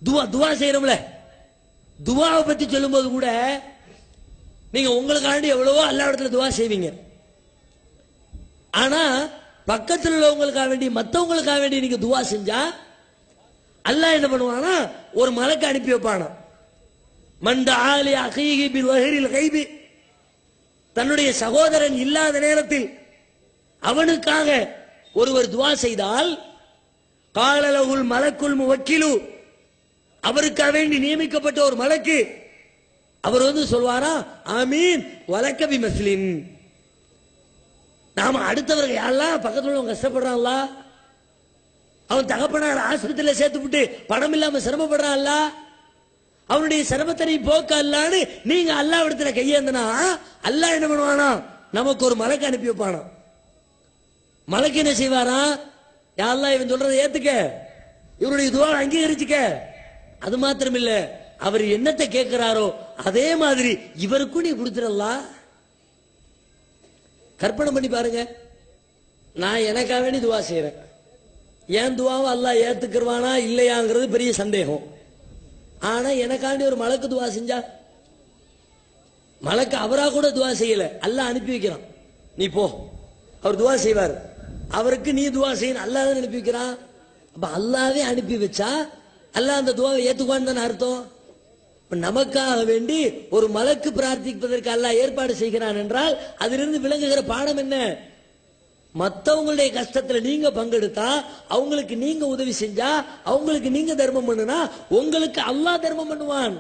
துவா செய்யறோம்ல, துவாவை பத்தி சொல்லும் போது கூட நீங்க உங்களுக்காண்டி எவ்வளவோ அல்லா இடத்துல துவா செய்வீங்க. ஆனா பக்கத்தில் உள்ளவங்களுக்காக வேண்டி மற்றவங்களுக்காக வேண்டி நீங்க துவா செஞ்சா அல்லாஹ் என்ன பண்ணுவானா, ஒரு மலக்கு அனுப்பி வைப்பானா. மண்ட ஆலி அகீஹி பில்வஹரில் கைபி, தன்னுடைய சகோதரன் இல்லாத நேரத்தில் அவனுக்காக ஒருவர் துவா செய்தால், காலலகுல் மலக்குல் முவக்கிலு, அவருக்காக வேண்டி நியமிக்கப்பட்ட ஒரு மலக்கு அவர் வந்து சொல்வாரா, ஆமீன் வலக்க பிமஸ்லின். நாம அடுத்தவர்கள் யாரெல்லாம் பக்கத்துல உள்ளவங்க கஷ்டப்படுறான்ல, அவன் தகப்பனார் ஆஸ்பத்திரியில சேர்த்து விட்டு பணம் இல்லாம சிரமப்படுறான்ல, அவனுடைய சிரமத்தை போக்க அல்லான்னு நீங்க அல்லாஹ் இடத்துல கையேந்தனா அல்லாஹ் என்ன பண்ணுவானா, நமக்கு ஒரு மலக்கு அனுப்பி வைப்பானா. மலக்கு என்ன செய்வாரா, யா அல்லாஹ் இவன் சொல்றதை ஏத்துக்க, இவருடைய துவா அங்கீகரிச்சுக்க. அது மாத்திரம் இல்ல, அவர் என்னத்தை கேட்கிறாரோ அதே மாதிரி இவருக்கும் நீ கொடுத்துடலாம். கற்பனை பண்ணி பாருங்க, நான் எனக்காக வேண்டி துவா செய்யறேன், என் துவாவை அல்லாஹ் ஏத்துக்குவானா இல்லையாங்கிறது பெரிய சந்தேகம். ஆனா எனக்காண்டி ஒரு மலக்கு துவா செஞ்சா, மலக்கு அவரா கூட துவா செய்யல, அல்லாஹ் அனுப்பி வைக்கிறான், நீ போ அவர் துவா செய்வார், அவருக்கு நீ துவா செய்யணும், அல்லாஹ் தான் அனுப்பி வைக்கிறான். அப்ப அல்லாவே அனுப்பி வச்சா அல்லாஹ் அந்த துவாவை ஏத்துக்குவான்னு தானே அர்த்தம். நமக்காக வேண்டி ஒரு மலக்கு பிரார்த்திப்பதற்கு அல்லாஹ் ஏற்பாடு செய்கிறான் என்றால் அதிலிருந்து விளங்குகிற பாடம் என்ன? மற்றவங்களுடைய கஷ்டத்துல நீங்க பங்கெடுத்தா, அவங்களுக்கு நீங்க உதவி செஞ்சா, அவங்களுக்கு நீங்க தர்மம் பண்ணுனா உங்களுக்கு அல்லாஹ் தர்மம் பண்ணுவான்.